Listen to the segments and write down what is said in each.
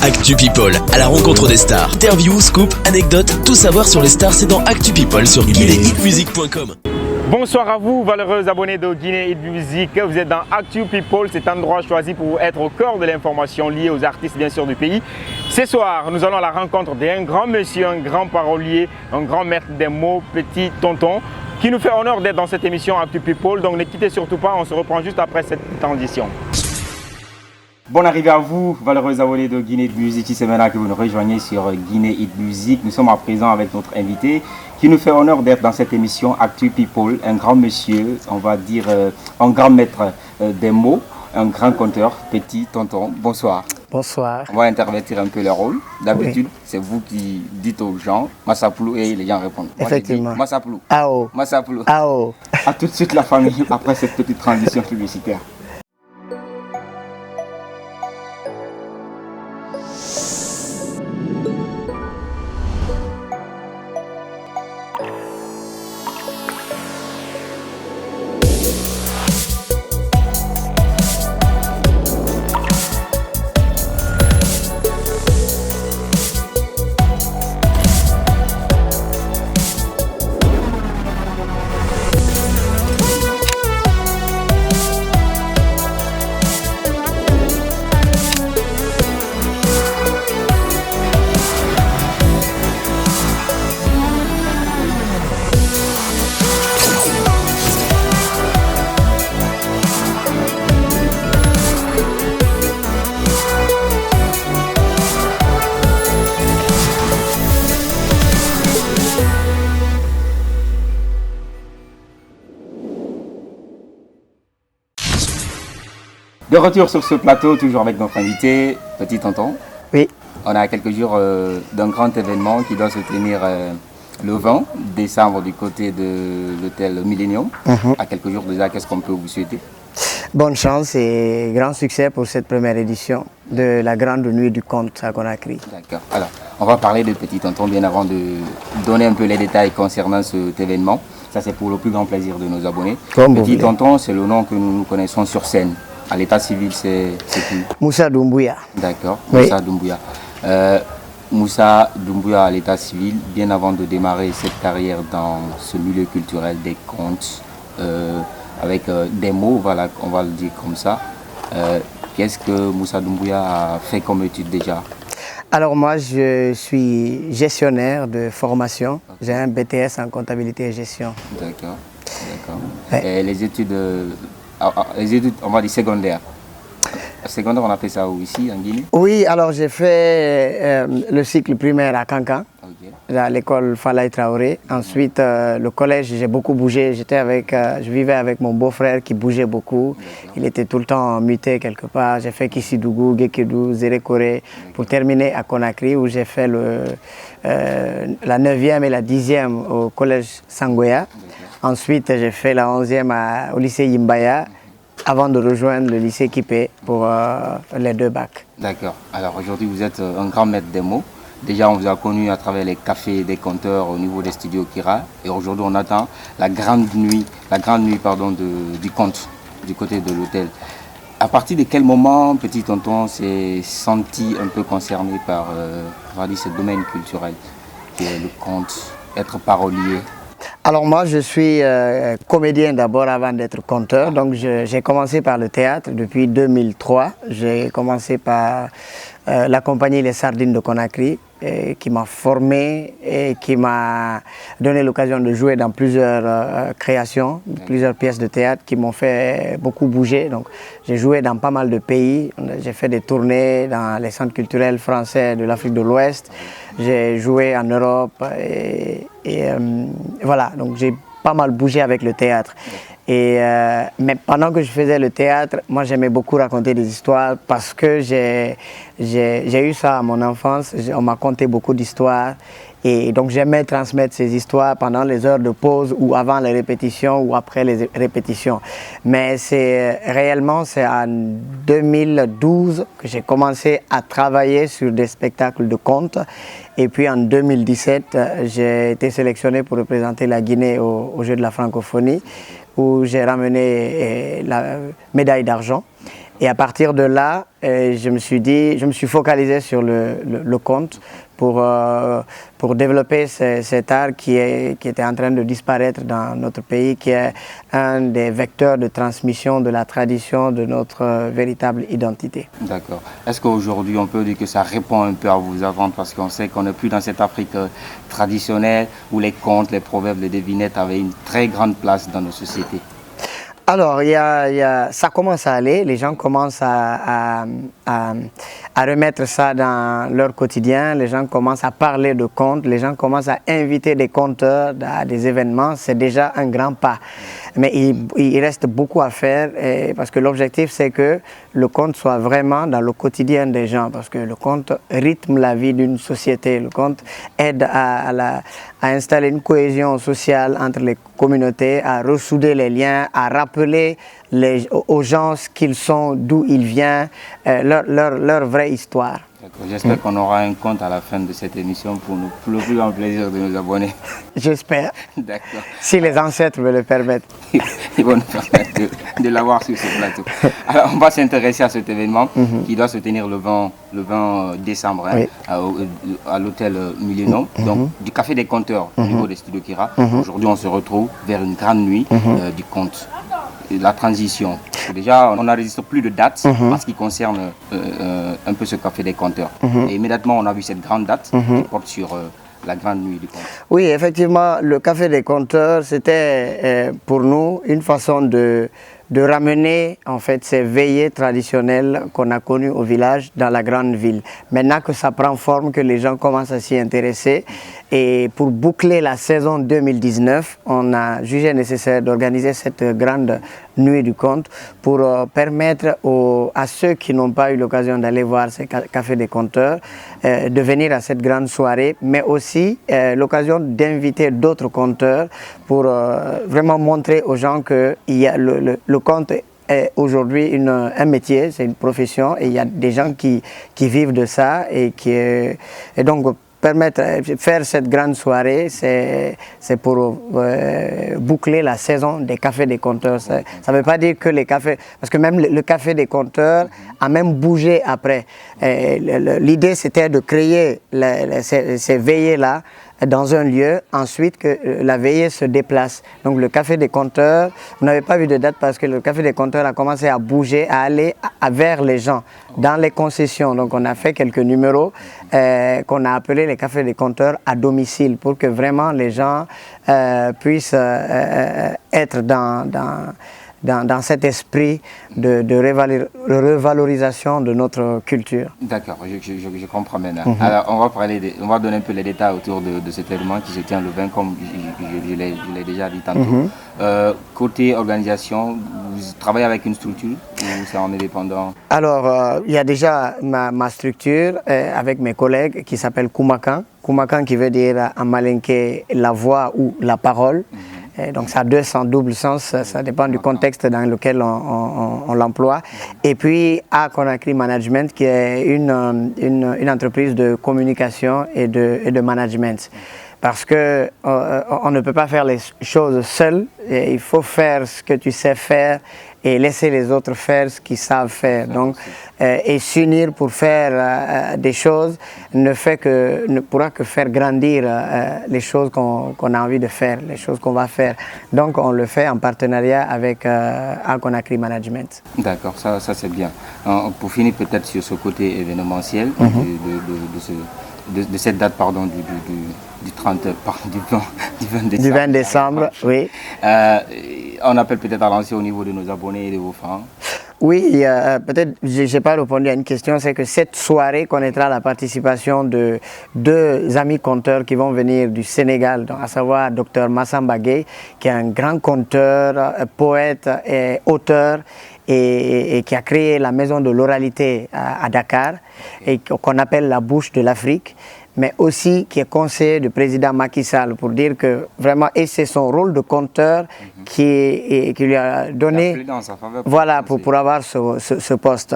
Actu People, à la rencontre des stars. Interviews, scoop, anecdotes, tout savoir sur les stars, c'est dans Actu People sur guinéehitmusic.com. Bonsoir à vous, valeureux abonnés de Guinée Hit Music. Vous êtes dans Actu People, cet endroit choisi pour être au cœur de l'information liée aux artistes bien sûr du pays. Ce soir, nous allons à la rencontre d'un grand monsieur, un grand parolier, un grand maître des mots, petit tonton, qui nous fait honneur d'être dans cette émission Actu People. Donc ne quittez surtout pas, on se reprend juste après cette transition. Bonne arrivée à vous, valeureux abonnés de Guinée Hit Music. C'est maintenant que vous nous rejoignez sur Guinée Hit Music. Nous sommes à présent avec notre invité qui nous fait honneur d'être dans cette émission Actu People. Un grand monsieur, on va dire un grand maître des mots, un grand conteur, petit tonton. Bonsoir. Bonsoir. On va intervertir un peu le rôle. D'habitude, c'est vous qui dites aux gens Massaplou et les gens répondent. Effectivement. Massaplou. Ao. Massaplou. Ao. A tout de suite la famille après cette petite transition publicitaire. De retour sur ce plateau, toujours avec notre invité, petit tonton. Oui. On a quelques jours d'un grand événement qui doit se tenir le 20 décembre du côté de l'hôtel Millennium. À quelques jours déjà, qu'est-ce qu'on peut vous souhaiter? Bonne chance et grand succès pour cette première édition de la Grande Nuit du Conte à Conakry. D'accord. Alors, on va parler de petit tonton bien avant de donner un peu les détails concernant cet événement. Ça, c'est pour le plus grand plaisir de nos abonnés. Comme Petit tonton, c'est le nom que nous connaissons sur scène. À l'état civil, c'est qui? Moussa Doumbouya. D'accord, Oui. Moussa Doumbouya. Moussa Doumbouya à l'état civil, bien avant de démarrer cette carrière dans ce milieu culturel des contes, avec des mots, voilà, on va le dire comme ça. Qu'est-ce que Moussa Doumbouya a fait comme étude déjà? Alors moi, je suis gestionnaire de formation. J'ai un BTS en comptabilité et gestion. D'accord, d'accord. Ouais. Et les études, on va dire secondaires. Secondaire, on a fait ça où, ici, en Guinée? Oui, alors j'ai fait le cycle primaire à Cancan, à l'école Falaye Traoré. Ensuite, le collège, j'ai beaucoup bougé. Je vivais avec mon beau-frère qui bougeait beaucoup. Il était tout le temps muté quelque part. J'ai fait Kissidougou, Gekedou, Zérékoré, pour terminer à Conakry, où j'ai fait la 9e et la 10e au collège Sangoya. Ensuite, j'ai fait la 11e au lycée Yimbaya, avant de rejoindre le lycée Kipé pour les 2 bacs. D'accord. Alors aujourd'hui, vous êtes un grand maître des mots. Déjà, on vous a connu à travers les cafés des conteurs au niveau des studios Kira. Et aujourd'hui, on attend la grande nuit du conte du côté de l'hôtel. À partir de quel moment, petit tonton, s'est senti un peu concerné par ce domaine culturel qui est le conte, être parolier? Alors moi, je suis comédien d'abord avant d'être conteur. Donc j'ai commencé par le théâtre depuis 2003. J'ai commencé par la compagnie Les Sardines de Conakry, qui m'a formé et qui m'a donné l'occasion de jouer dans plusieurs créations, plusieurs pièces de théâtre qui m'ont fait beaucoup bouger. Donc j'ai joué dans pas mal de pays. J'ai fait des tournées dans les centres culturels français de l'Afrique de l'Ouest. J'ai joué en Europe et voilà, donc j'ai pas mal bougé avec le théâtre. Mais pendant que je faisais le théâtre, moi j'aimais beaucoup raconter des histoires parce que j'ai eu ça à mon enfance. On m'a conté beaucoup d'histoires et donc j'aimais transmettre ces histoires pendant les heures de pause ou avant les répétitions ou après les répétitions. Mais c'est en 2012 que j'ai commencé à travailler sur des spectacles de contes. Et puis en 2017, j'ai été sélectionné pour représenter la Guinée aux Jeux de la francophonie, où j'ai ramené la médaille d'argent. Et à partir de là, je me suis focalisé sur le conte pour développer cet art qui était en train de disparaître dans notre pays, qui est un des vecteurs de transmission de la tradition, de notre véritable identité. D'accord. Est-ce qu'aujourd'hui, on peut dire que ça répond un peu à vos attentes, parce qu'on sait qu'on n'est plus dans cette Afrique traditionnelle où les contes, les proverbes, les devinettes avaient une très grande place dans nos sociétés? Alors, ça commence à aller, les gens commencent à remettre ça dans leur quotidien, les gens commencent à parler de contes, les gens commencent à inviter des conteurs à des événements, c'est déjà un grand pas. Mais il reste beaucoup à faire parce que l'objectif c'est que le conte soit vraiment dans le quotidien des gens, parce que le conte rythme la vie d'une société, le conte aide à installer une cohésion sociale entre les communautés, à ressouder les liens, à rappeler aux gens ce qu'ils sont, d'où ils viennent, leur vraie histoire. J'espère qu'on aura un compte à la fin de cette émission pour le plus grand plaisir de nos abonnés. J'espère. D'accord. Si les ancêtres me le permettent. Ils vont nous permettre de l'avoir sur ce plateau. Alors, on va s'intéresser à cet événement qui doit se tenir le 20 décembre hein, oui. à l'hôtel Millennium, donc du Café des Conteurs au niveau des studios Kira. Aujourd'hui, on se retrouve vers une grande nuit du conte. La transition. Déjà, on n'enregistre plus de dates en ce qui concerne un peu ce Café des Conteurs. Et immédiatement, on a vu cette grande date qui porte sur la grande nuit du conte. Oui, effectivement, le Café des Conteurs, c'était pour nous une façon de ramener en fait ces veillées traditionnelles qu'on a connues au village dans la grande ville. Maintenant que ça prend forme, que les gens commencent à s'y intéresser, et pour boucler la saison 2019, on a jugé nécessaire d'organiser cette grande nuit du conte pour permettre à ceux qui n'ont pas eu l'occasion d'aller voir ce Café des Conteurs de venir à cette grande soirée, mais aussi l'occasion d'inviter d'autres conteurs pour vraiment montrer aux gens que le conte est aujourd'hui un métier, c'est une profession, et il y a des gens qui vivent de ça et donc faire cette grande soirée, c'est pour boucler la saison des cafés des conteurs. Ça ne veut pas dire que les cafés, parce que même le café des conteurs a même bougé après. L'idée c'était de créer ces veillées-là dans un lieu, ensuite que la veillée se déplace. Donc le Café des Conteurs, vous n'avez pas vu de date parce que le Café des Conteurs a commencé à bouger, à aller vers les gens, dans les concessions. Donc on a fait quelques numéros qu'on a appelés les Cafés des Conteurs à domicile pour que vraiment les gens puissent être dans cet esprit de revalorisation de notre culture. D'accord, je comprends maintenant. Alors, on va donner un peu les détails autour de cet événement qui se tient le 20, comme je l'ai déjà dit tantôt. Côté organisation, vous travaillez avec une structure ou c'est en indépendant? Alors, il y a déjà ma structure avec mes collègues qui s'appelle Kumakan. Kumakan qui veut dire en malinké la voix ou la parole. Donc ça a double sens, ça dépend du contexte dans lequel on l'emploie. Et puis A Conakry Management qui est une entreprise de communication et de management. Parce que on ne peut pas faire les choses seul, et il faut faire ce que tu sais faire et laisser les autres faire ce qu'ils savent faire. Donc, et s'unir pour faire des choses ne pourra que faire grandir les choses qu'on a envie de faire, les choses qu'on va faire. Donc on le fait en partenariat avec A Conakry Management. D'accord, ça c'est bien. Pour finir peut-être sur ce côté événementiel de cette date du 20 décembre. Oui. On appelle peut-être à lancer au niveau de nos abonnés et de vos fans. Oui, peut-être je n'ai pas répondu à une question, c'est que cette soirée connaîtra la participation de 2 amis conteurs qui vont venir du Sénégal, donc à savoir Dr Massamba Gueye, qui est un grand conteur, poète et auteur, et qui a créé la maison de l'oralité à Dakar, et qu'on appelle la bouche de l'Afrique. mais aussi qui est conseiller du président Macky Sall, pour dire que vraiment, et c'est son rôle de compteur qui lui a donné, voilà, pour avoir ce poste.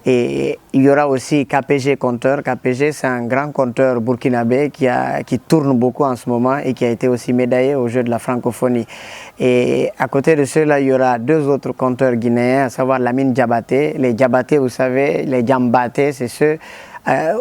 Et il y aura aussi KPG compteur. KPG, c'est un grand compteur burkinabé qui tourne beaucoup en ce moment et qui a été aussi médaillé au jeu de la francophonie. Et à côté de cela, il y aura 2 autres compteurs guinéens, à savoir Lamine Diabaté. Les Diabaté, vous savez, les Diambaté, c'est ceux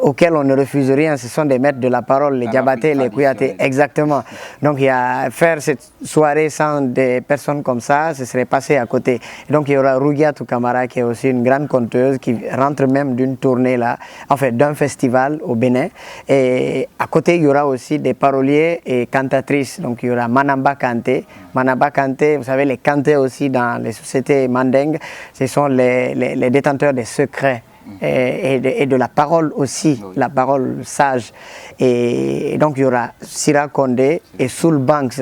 auxquels on ne refuse rien, ce sont des maîtres de la parole, les Diabaté, les Kouyaté, exactement. Donc faire cette soirée sans des personnes comme ça, ce serait passé à côté. Et donc il y aura Rougiatou Kamara qui est aussi une grande conteuse qui rentre même d'une tournée là, en fait d'un festival au Bénin. Et à côté il y aura aussi des paroliers et cantatrices. Donc il y aura Manamba Kanté. Manamba Kanté, vous savez les Kanté aussi dans les sociétés mandingues, ce sont les détenteurs des secrets. Et de la parole aussi, la parole sage. Et donc il y aura Sira Kondé et Soul Banks.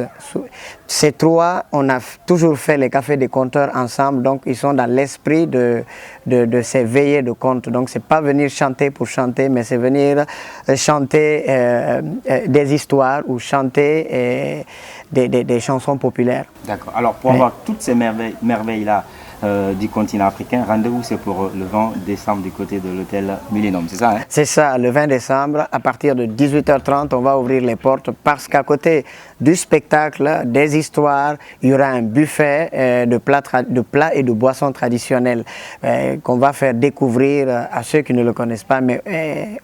Ces 3, on a toujours fait les cafés des conteurs ensemble, donc ils sont dans l'esprit de ces veillées de contes. Donc c'est pas venir chanter pour chanter, mais c'est venir chanter des histoires ou chanter des chansons populaires. D'accord. Alors pour avoir toutes ces merveilles-là, du continent africain. Rendez-vous, c'est pour le 20 décembre du côté de l'hôtel Millennium, c'est ça, hein? C'est ça, le 20 décembre, à partir de 18h30, on va ouvrir les portes parce qu'à côté du spectacle, des histoires, il y aura un buffet de plats et de boissons traditionnelles qu'on va faire découvrir à ceux qui ne le connaissent pas, mais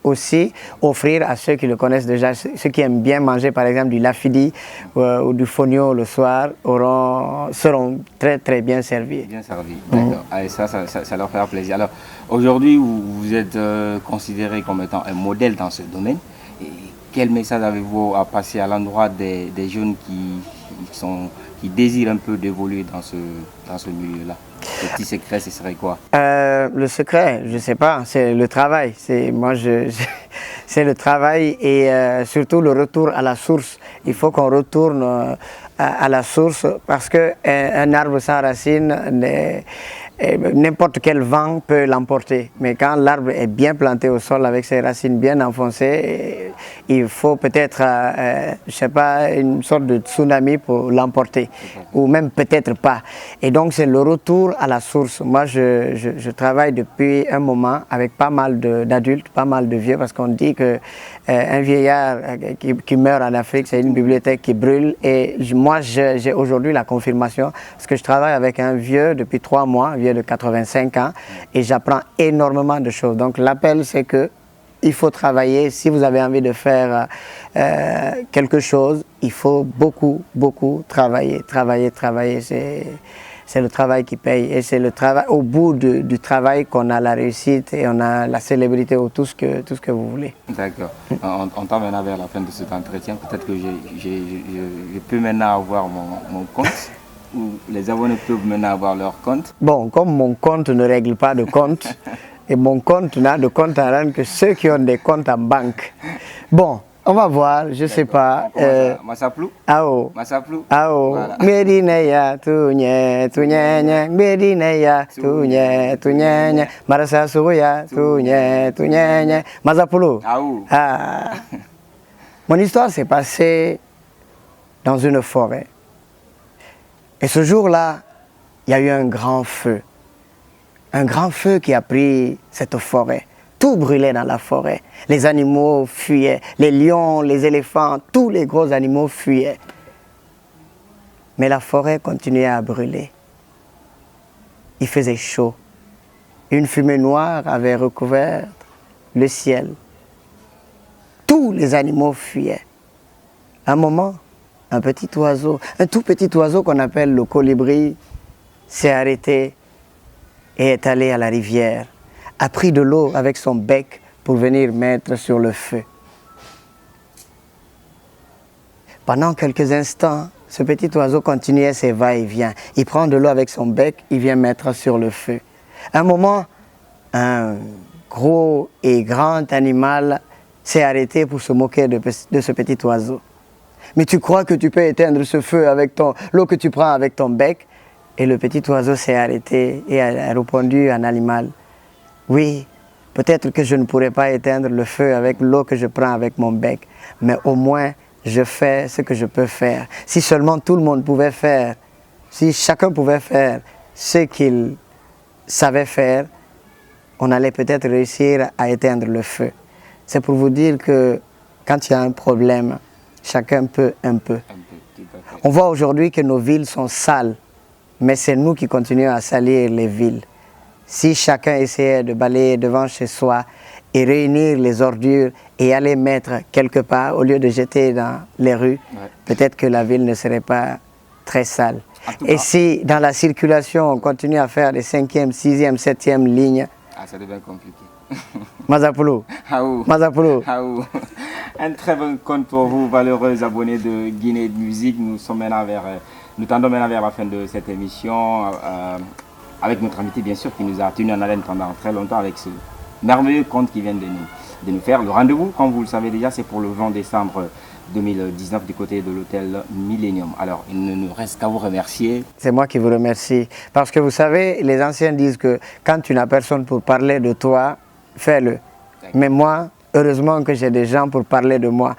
aussi offrir à ceux qui le connaissent déjà. Ceux qui aiment bien manger, par exemple, du lafidi ou du fonio le soir, seront très très bien servis. Bien servis, d'accord. Allez, ça leur fera plaisir. Alors, aujourd'hui, vous êtes considéré comme étant un modèle dans ce domaine. Et quel message avez-vous à passer à l'endroit des jeunes qui désirent un peu d'évoluer dans ce milieu-là? Le petit secret, ce serait quoi? Le secret, je ne sais pas, c'est le travail. C'est le travail et surtout le retour à la source. Il faut qu'on retourne à la source parce qu'un arbre sans racines, n'importe quel vent peut l'emporter. Mais quand l'arbre est bien planté au sol avec ses racines bien enfoncées, il faut peut-être, je sais pas, une sorte de tsunami pour l'emporter. Ou même peut-être pas. Et donc c'est le retour à la source. Moi je travaille depuis un moment avec pas mal d'adultes, pas mal de vieux, parce qu'on dit que un vieillard qui meurt en Afrique, c'est une bibliothèque qui brûle. Et moi j'ai aujourd'hui la confirmation, parce que je travaille avec un vieux depuis 3 mois, un vieux de 85 ans, et j'apprends énormément de choses. Donc l'appel, c'est que il faut travailler. Si vous avez envie de faire quelque chose, il faut beaucoup travailler. Travailler, c'est le travail qui paye. Et c'est le travail, au bout du travail qu'on a la réussite et on a la célébrité ou tout ce que vous voulez. D'accord. On tend maintenant vers la fin de cet entretien. Peut-être que je peux maintenant avoir mon compte. Ou les abonnés peuvent maintenant avoir leur compte. Bon, comme mon compte ne règle pas de compte, et mon compte n'a de compte à rendre que ceux qui ont des comptes en banque. Bon, on va voir, je ne sais pas. Massaplou. Ao. Massaplou. Ao. Medineya tunye tunye medineya tunye marasa suya tunye Massaplou. Ao. Ah. Mon histoire s'est passée dans une forêt. Et ce jour-là, il y a eu un grand feu qui a pris cette forêt. Tout brûlait dans la forêt. Les animaux fuyaient, les lions, les éléphants, tous les gros animaux fuyaient. Mais la forêt continuait à brûler. Il faisait chaud. Une fumée noire avait recouvert le ciel. Tous les animaux fuyaient. À un moment, un tout petit oiseau qu'on appelle le colibri, s'est arrêté et est allé à la rivière, a pris de l'eau avec son bec pour venir mettre sur le feu. Pendant quelques instants, ce petit oiseau continuait ses va-et-vient. Il prend de l'eau avec son bec, il vient mettre sur le feu. À un moment, un gros et grand animal s'est arrêté pour se moquer de ce petit oiseau. Mais tu crois que tu peux éteindre ce feu avec l'eau que tu prends avec ton bec? Et le petit oiseau s'est arrêté et a répondu à un animal. Oui, Peut-être que je ne pourrais pas éteindre le feu avec l'eau que je prends avec mon bec, mais au moins je fais ce que je peux faire. Si seulement tout le monde pouvait faire, si chacun pouvait faire ce qu'il savait faire, on allait peut-être réussir à éteindre le feu. C'est pour vous dire que quand il y a un problème, chacun peut un peu. On voit aujourd'hui que nos villes sont sales, mais c'est nous qui continuons à salir les villes. Si chacun essayait de balayer devant chez soi et réunir les ordures et aller mettre quelque part au lieu de jeter dans les rues, peut-être que la ville ne serait pas très sale. Et si dans la circulation on continue à faire des 5e, 6e, 7e lignes, ça devient compliqué. Mazapoulou. Mazapoulou. Un très bon compte pour vous, valeureux abonnés de Guinée Musique. Nous tendons maintenant vers la fin de cette émission avec notre invité bien sûr qui nous a tenu en haleine pendant très longtemps avec ce merveilleux conte qui vient de nous faire. Le rendez-vous, comme vous le savez déjà, c'est pour le 20 décembre 2019 du côté de l'hôtel Millennium. Alors, il ne nous reste qu'à vous remercier. C'est moi qui vous remercie. Parce que vous savez, les anciens disent que quand tu n'as personne pour parler de toi, fais-le. Mais moi, heureusement que j'ai des gens pour parler de moi.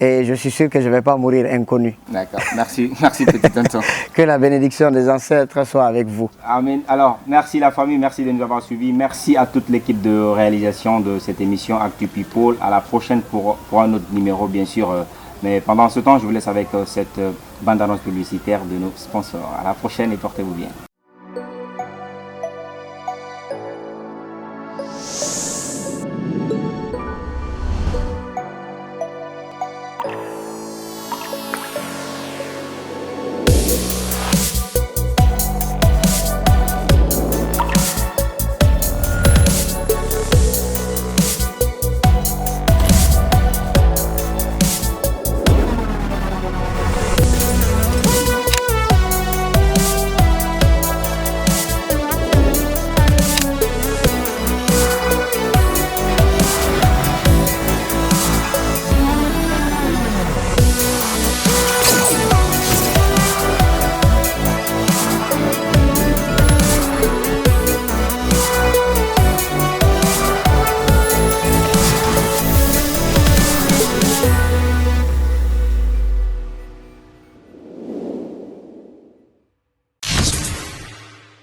Et je suis sûr que je ne vais pas mourir inconnu. D'accord. Merci petit tonton. Que la bénédiction des ancêtres soit avec vous. Amen. Alors, merci la famille, merci de nous avoir suivis. Merci à toute l'équipe de réalisation de cette émission Actu People. À la prochaine pour un autre numéro, bien sûr. Mais pendant ce temps, je vous laisse avec cette bande-annonce publicitaire de nos sponsors. À la prochaine et portez-vous bien.